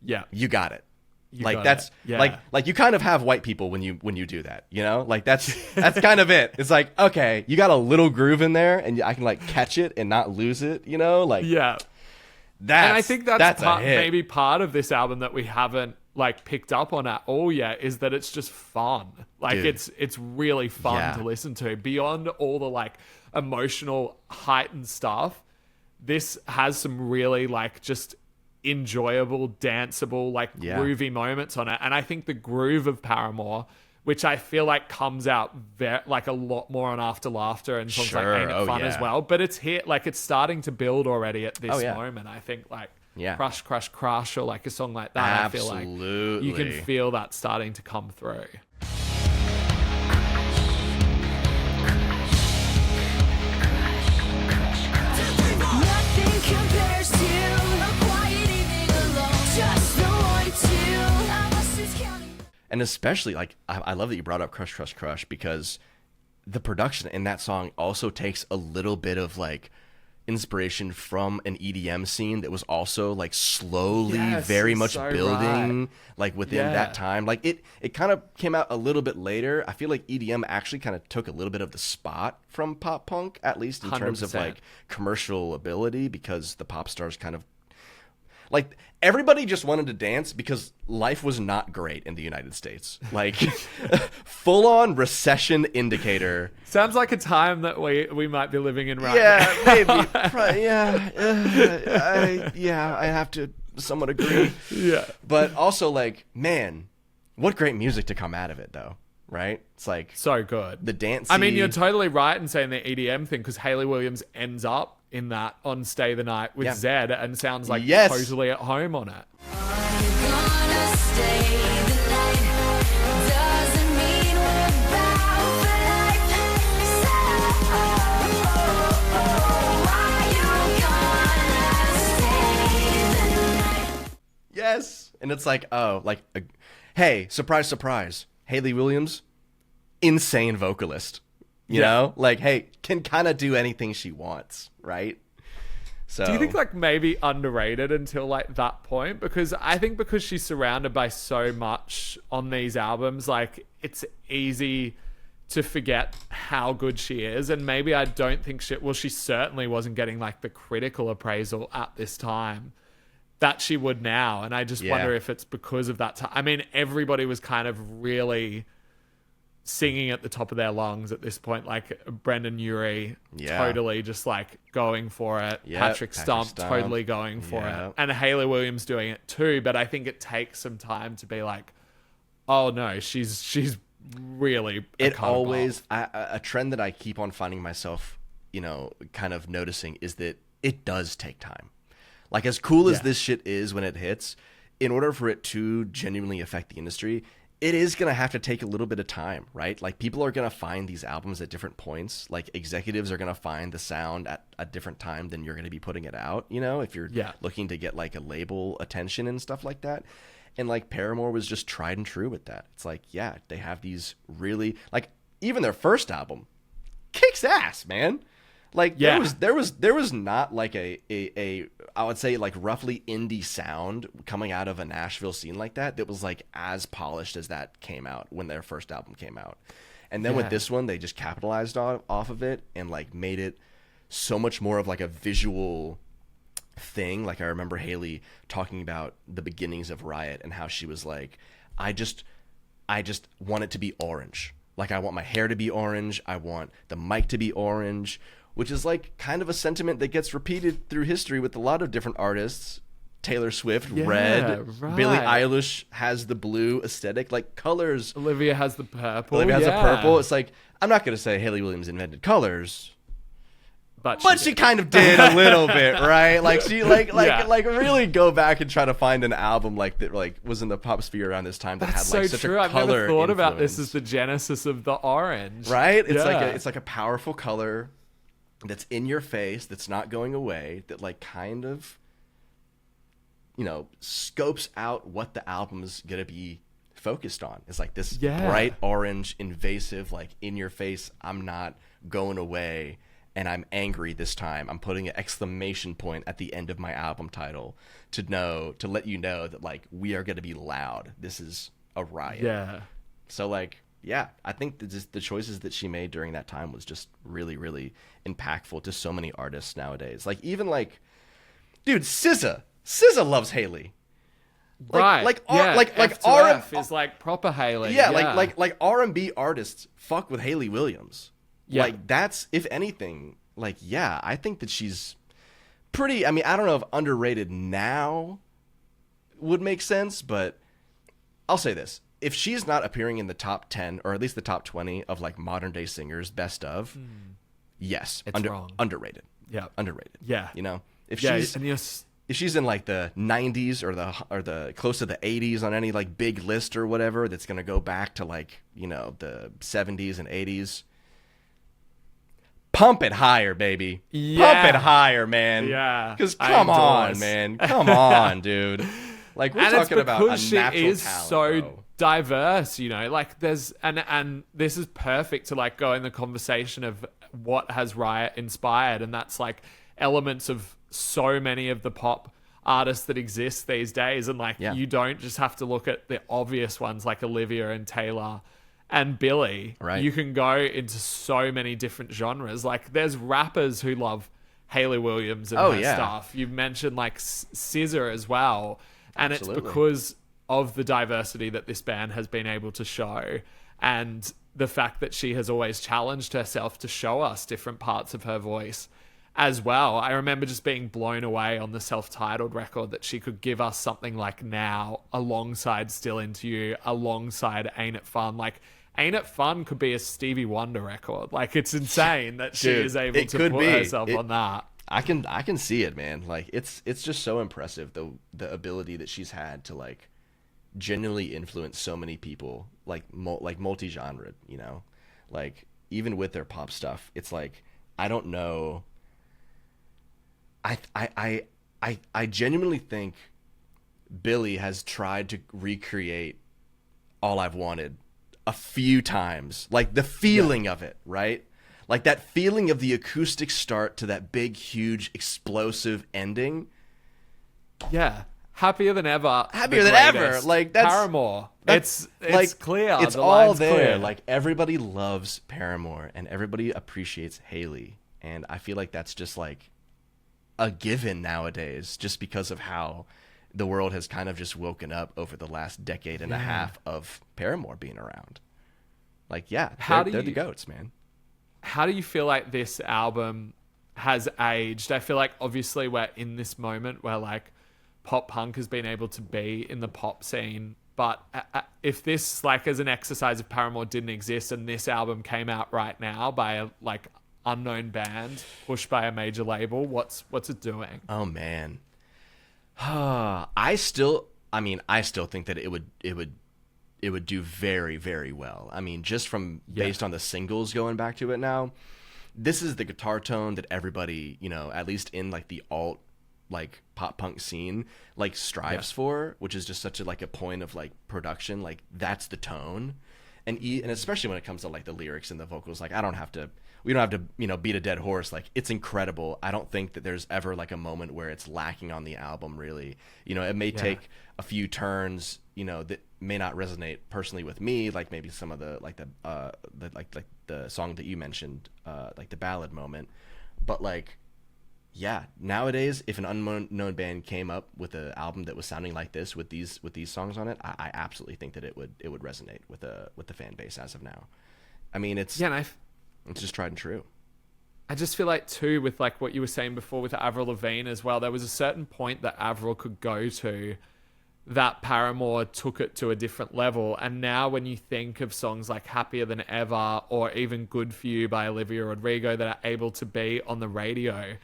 Yeah. you got it. You Like got that's it. Yeah. like you kind of have white people when you do that, you know? Like that's kind of it. It's like, okay, you got a little groove in there and I can like catch it and not lose it, you know? Like Yeah. that's And I think that's a hit. maybe part of this album that we haven't like picked up on at all yet, is that it's just fun. Like Dude. it's really fun Yeah. to listen to. Beyond all the like emotional heightened stuff, this has some really like just enjoyable, danceable, like Yeah. groovy moments on it. And I think the groove of Paramore, which I feel like comes out like a lot more on After Laughter and songs Sure. like Ain't It Oh, Fun as yeah. well. But it's here, like it's starting to build already at this Oh, yeah. moment. I think like Yeah. Crush, Crush, Crush, or like a song like that. I feel like you Absolutely. can feel that starting to come through. Nothing compares to a quiet evening alone. Just the one, two. I must just count. And especially like I love that you brought up Crush Crush Crush, because the production in that song also takes a little bit of like inspiration from an EDM scene that was also like slowly Yes, very you're much so building right. like within Yeah. that time. Like it kind of came out a little bit later. I feel like EDM actually kind of took a little bit of the spot from pop punk, at least in terms of 100%. like commercial ability, because the pop stars kind of like everybody just wanted to dance because life was not great in the United States. Like full on recession indicator. Sounds like a time that we might be living in right now. Yeah, maybe. I have to somewhat agree. Yeah. But also like, man, what great music to come out of it though, right? It's like So good. the dance. I mean, you're totally right in saying the EDM thing, because Hayley Williams ends up in that on Stay the Night with Yeah. Zed and sounds like Yes. totally at home on it. Gonna stay the night. Doesn't mean we're bound for life. So, why you gonna stay the night? Yes. And it's like, oh, like, hey, surprise, surprise. Hayley Williams, insane vocalist. You Yeah. know? Like, hey, can kind of do anything she wants, right? So Do you think like maybe underrated until like that point? Because I think because she's surrounded by so much on these albums, like it's easy to forget how good she is. And maybe I don't think she certainly wasn't getting like the critical appraisal at this time that she would now. And I just Yeah. wonder if it's because of that time. I mean, everybody was kind of really singing at the top of their lungs at this point, like Brendan Urie Yeah. totally just like going for it. Yep, Patrick Patrick Stump Stump. totally going for Yep. it. And Hayley Williams doing it too, but I think it takes some time to be like, oh no, she's really a it cone of always gold. a trend that I keep on finding myself, you know, kind of noticing is that it does take time. Like as cool as Yeah. this shit is when it hits, in order for it to genuinely affect the industry, it is going to have to take a little bit of time, right? Like people are going to find these albums at different points. Like executives are going to find the sound at a different time than you're going to be putting it out, you know, if you're Yeah. looking to get like a label attention and stuff like that. And like Paramore was just tried and true with that. It's like, yeah, they have these really like even their first album kicks ass, man. Like Yeah. there was not like a I would say like roughly indie sound coming out of a Nashville scene like that was like as polished as that came out when their first album came out. And then Yeah. with this one they just capitalized off of it and like made it so much more of like a visual thing. Like I remember Hayley talking about the beginnings of Riot and how she was like, I just want it to be orange. Like I want my hair to be orange. I want the mic to be orange, which is like kind of a sentiment that gets repeated through history with a lot of different artists Taylor Swift, Yeah, red. right. Billie Eilish has the blue aesthetic. Like, colors. Olivia has the purple. Olivia has the yeah. purple. It's like, I'm not going to say Hayley Williams invented colors, But she kind of did a little bit, right? Like, she Yeah. like really go back and try to find an album like that, like was in the pop sphere around this time that That's had like so such true. a I've color never thought about this influence. as the genesis of the orange. Right? It's Yeah. it's like a powerful color that's in your face, that's not going away, that like kind of, you know, scopes out what the album's gonna be focused on. It's like this Yeah. bright orange, invasive, like in your face, I'm not going away and I'm angry this time. I'm putting an exclamation point at the end of my album title to let you know that like we are gonna be loud. This is a riot. Yeah. So like, yeah, I think that just the choices that she made during that time was just really, really impactful to so many artists nowadays. Like even like, dude, SZA loves Hayley. Right. like F to R- F is like proper Hayley. Yeah, like R&B artists fuck with Hayley Williams. Yeah. Like that's, if anything, like yeah, I think that she's pretty. I mean, I don't know if underrated now would make sense, but I'll say this: if she's not appearing in the top 10 or at least the top 20 of like modern day singers best of, yes, It's wrong. underrated. Yeah. Underrated. Yeah. You know, if Yeah. she's And yes. if she's in like the 90s or the close to the 80s on any like big list or whatever that's going to go back to like, you know, the 70s and 80s, pump it higher, baby. Yeah. Pump it higher, man. Yeah. Cuz I come on, endorse. man. Come on, dude. Like we're And it's talking about a because she natural is talent, so bro. diverse, you know, like there's and this is perfect to like go in the conversation of what has Riot inspired, and that's like elements of so many of the pop artists that exist these days. And like Yeah. you don't just have to look at the obvious ones like Olivia and Taylor and Billie. Right. You can go into so many different genres. Like there's rappers who love Hayley Williams and Oh, her yeah. stuff. You've mentioned like SZA as well. And Absolutely. it's because of the diversity that this band has been able to show, and the fact that she has always challenged herself to show us different parts of her voice as well. I remember just being blown away on the self-titled record that she could give us something like Now alongside Still Into You, alongside Ain't It Fun. Like Ain't It Fun could be a Stevie Wonder record. Like it's insane that she Dude, is able it to could put be. herself on that. I can see it, man. Like it's just so impressive the ability that she's had to like genuinely influence so many people, like multi-genre, you know? Like even with their pop stuff, it's like I don't know. I genuinely think Billie has tried to recreate All I've Wanted a few times. Like the feeling of it, right? Like that feeling of the acoustic start to that big, huge, explosive ending. Yeah. Happier than ever. Happier the than ever. greatest. Like that's Paramore. That's It's like, clear. It's The all line's there. clear. Like everybody loves Paramore and everybody appreciates Hayley. And I feel like that's just like a given nowadays, just because of how the world has kind of just woken up over the last decade and a half of Paramore being around. Like, yeah, they're the goats, man. How do you feel like this album has aged? I feel like obviously we're in this moment where like pop punk has been able to be in the pop scene, but if this like as an exercise of Paramore didn't exist and this album came out right now by a like unknown band pushed by a major label, what's it doing? Oh man. I still think that it would do very, very well. I mean, just from based on the singles going back to it now, this is the guitar tone that everybody, you know, at least in like the alt like pop punk scene like strives for, which is just such a like a point of like production. Like that's the tone. And especially when it comes to like the lyrics and the vocals, like we don't have to, you know, beat a dead horse. Like it's incredible. I don't think that there's ever like a moment where it's lacking on the album really. You know, it may take a few turns, you know, that may not resonate personally with me, like maybe some of the the song that you mentioned, like the ballad moment. But like, yeah, nowadays if an unknown band came up with an album that was sounding like this with these songs on it, I absolutely think that it would resonate with the fan base as of now. I mean, it's just tried and true. I just feel like too, with like what you were saying before with Avril Lavigne as well, there was a certain point that Avril could go to that Paramore took it to a different level. And now when you think of songs like Happier Than Ever or even Good For You by Olivia Rodrigo that are able to be on the radio,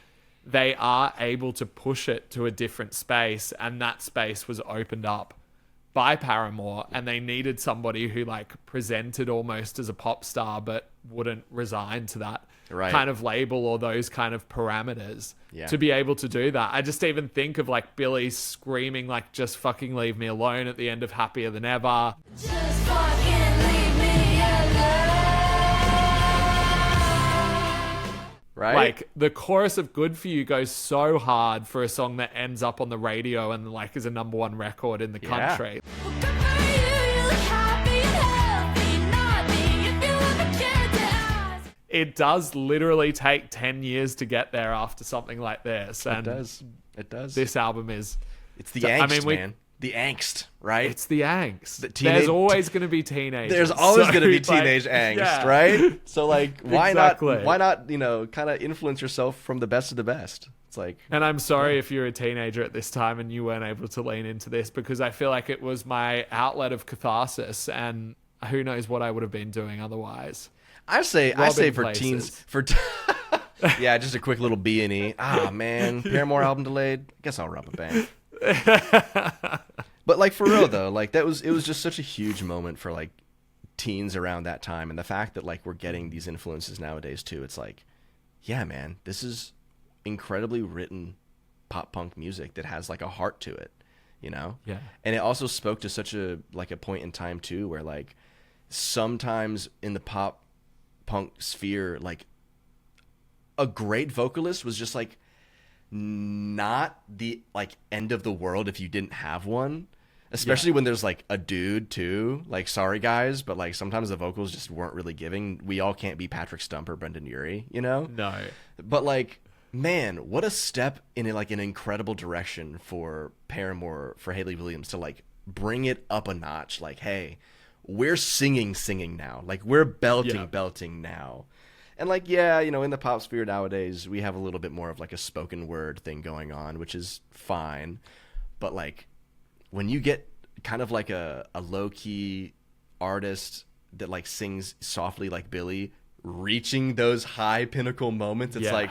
they are able to push it to a different space. And that space was opened up by Paramore, and they needed somebody who like presented almost as a pop star but wouldn't resign to that kind of label or those kind of parameters to be able to do that. I just even think of like Billy screaming like just fucking leave me alone at the end of Happier Than Ever. Just fucking leave me alone. Right? Like the chorus of Good For You goes so hard for a song that ends up on the radio and like is a number one record in the country. Well, good for you, you look happy and healthy, not me, if you ever cared to ask. It does literally take 10 years to get there after something like this. And It does. this album is... It's the angst, man. The angst, right? It's the angst. There's always going to be teenagers. There's always going to be it's like, teenage angst, yeah. right? So like, why not, kind of influence yourself from the best of the best? It's like, And I'm sorry if you're a teenager at this time and you weren't able to lean into this, because I feel like it was my outlet of catharsis, and who knows what I would have been doing otherwise. I say for places. teens, yeah, just a quick little B&E. Ah, man, Paramore album delayed. Guess I'll rob a bank. But like for real though, like it was just such a huge moment for like teens around that time, and the fact that like we're getting these influences nowadays too. It's like, yeah, man, this is incredibly written pop punk music that has like a heart to it, you know? Yeah. And it also spoke to such a point in time too, where like sometimes in the pop punk sphere, like a great vocalist was just like not the like end of the world if you didn't have one, especially when there's like a dude too. Like, sorry guys, but like sometimes the vocals just weren't really giving. We all can't be Patrick Stump or Brendan Urie, you know? No. But like, man, what a step in like an incredible direction for Paramore, for Hayley Williams to like bring it up a notch. Like, hey, we're singing now. Like, we're belting now. And like, yeah, you know, in the pop sphere nowadays, we have a little bit more of like a spoken word thing going on, which is fine. But like, when you get kind of like a low key artist that like sings softly like Billy, reaching those high pinnacle moments, it's like,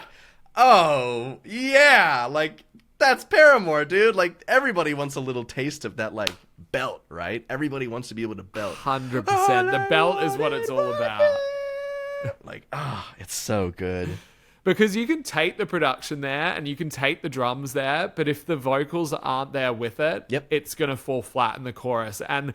oh yeah, like that's Paramore, dude. Like everybody wants a little taste of that like belt, right? Everybody wants to be able to belt. 100%. The belt is what it's all about. Like, it's so good. Because you can take the production there and you can take the drums there, but if the vocals aren't there with it, it's going to fall flat in the chorus. And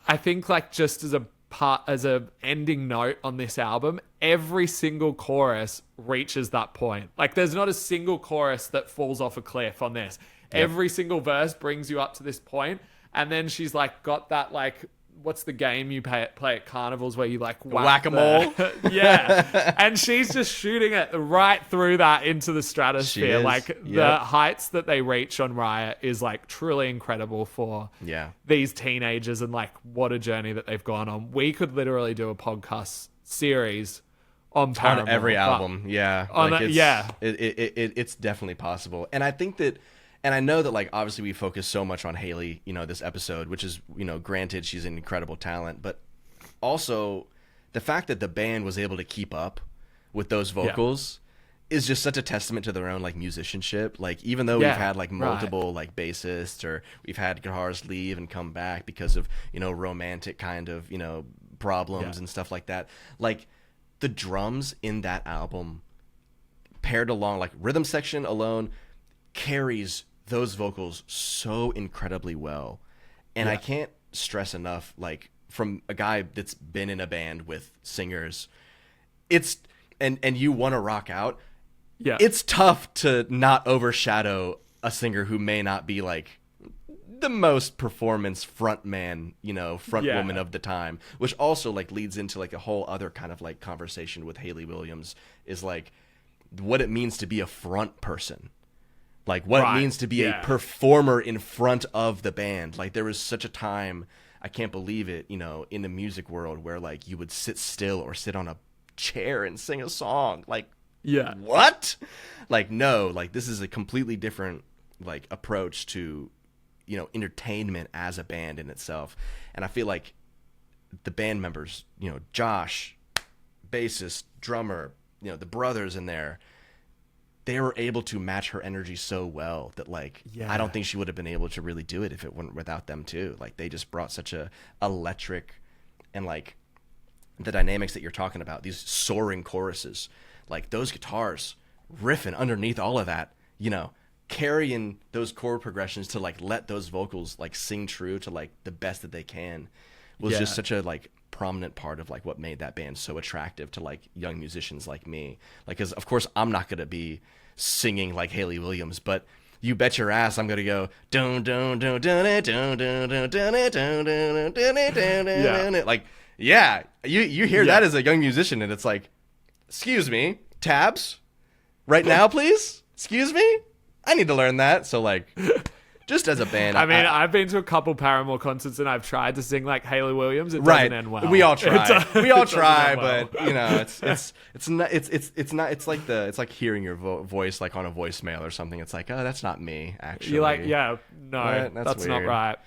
I think like just as a ending note on this album, every single chorus reaches that point. Like there's not a single chorus that falls off a cliff on this. Every single verse brings you up to this point, and then she's like got that like, what's the game you play at carnivals where you like whack-a-mole? Yeah. And she's just shooting it right through that into the stratosphere. Like the heights that they reach on Riot is like truly incredible for these teenagers, and like what a journey that they've gone on. We could literally do a podcast series on Paramore. On every album. Yeah. On like it's it's definitely possible. And I think that, and I know that, like, obviously we focus so much on Hayley, you know, this episode, which is, you know, granted, she's an incredible talent, but also the fact that the band was able to keep up with those vocals is just such a testament to their own, like, musicianship. Like, even though we've had, like, multiple, like, bassists, or we've had guitarists leave and come back because of, you know, romantic kind of, you know, problems and stuff like that. Like, the drums in that album paired along, like, rhythm section alone carries those vocals so incredibly well. And I can't stress enough, like, from a guy that's been in a band with singers, it's and you want to rock out, it's tough to not overshadow a singer who may not be like the most performance front man, you know, front woman of the time, which also like leads into like a whole other kind of like conversation with Hayley Williams, is like what it means to be a front person. Like what it means to be a performer in front of the band. Like there was such a time, I can't believe it, you know, in the music world where like you would sit still or sit on a chair and sing a song. Like Yeah. What? Like, no, like this is a completely different like approach to, you know, entertainment as a band in itself. And I feel like the band members, you know, Josh, bassist, drummer, you know, the brothers in there, they were able to match her energy so well that like I don't think she would have been able to really do it if it weren't without them too. Like they just brought such a electric and like the dynamics that you're talking about, these soaring choruses, like those guitars riffing underneath all of that, you know, carrying those chord progressions to like let those vocals like sing true to like the best that they can was just such a like prominent part of like what made that band so attractive to like young musicians like me. Like, cause of course I'm not going to be singing like Hayley Williams, but you bet your ass I'm going to go dun dun dun dun dun dun dun dun dun dun dun. Like, yeah, you hear that as a young musician and it's like, excuse me, tabs right now, please. Excuse me. I need to learn that. So like, just as a band, I mean, I've been to a couple Paramore concerts and I've tried to sing like Hayley Williams. It right. doesn't end well. We all try. We all try, well. but you know, it's not. It's like hearing your voice like on a voicemail or something. It's like, oh, that's not me. Actually, You're like, yeah, no, that's not weird. right.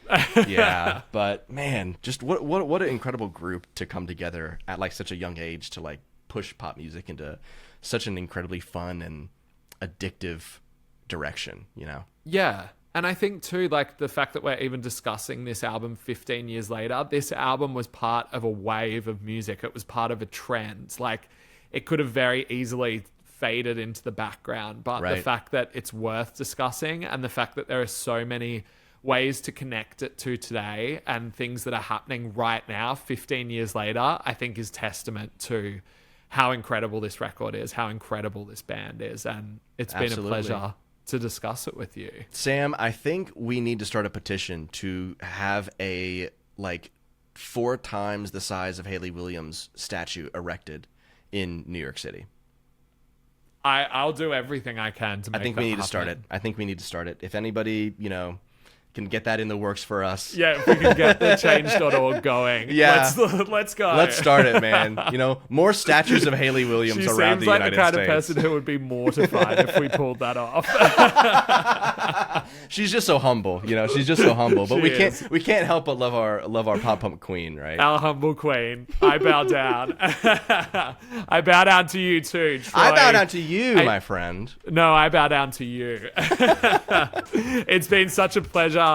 Yeah, but man, just what an incredible group to come together at like such a young age to like push pop music into such an incredibly fun and addictive direction. You know? Yeah. And I think too, like the fact that we're even discussing this album 15 years later, this album was part of a wave of music. It was part of a trend. Like it could have very easily faded into the background, but the fact that it's worth discussing and the fact that there are so many ways to connect it to today and things that are happening right now, 15 years later, I think is testament to how incredible this record is, how incredible this band is. And it's been a pleasure to discuss it with you. Sam, I think we need to start a petition to have a like 4 times the size of Hayley Williams statue erected in New York City. I'll do everything I can to make that happen. I think we need to start it. If anybody, you know, can get that in the works for us. Yeah, if we can get the change.org going. Yeah. Let's go. Let's start it, man. You know, more statues of Hayley Williams around the United States. She seems like the kind of person who would be mortified if we pulled that off. She's just so humble, you know. She's just so humble. But we can't help but love our pop punk queen, right? Our humble queen. I bow down. I bow down to you too, Troy. I bow down to you, my friend. No, I bow down to you. It's been such a pleasure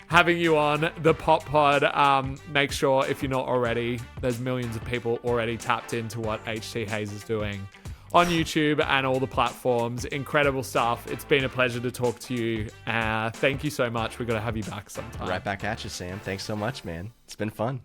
having you on the Pop Pod. Make sure, if you're not already, there's millions of people already tapped into what HTHAZE is doing on YouTube and all the platforms. Incredible stuff. It's been a pleasure to talk to you. Thank you so much. We've got to have you back sometime. Right back at you, Sam. Thanks so much, man. It's been fun.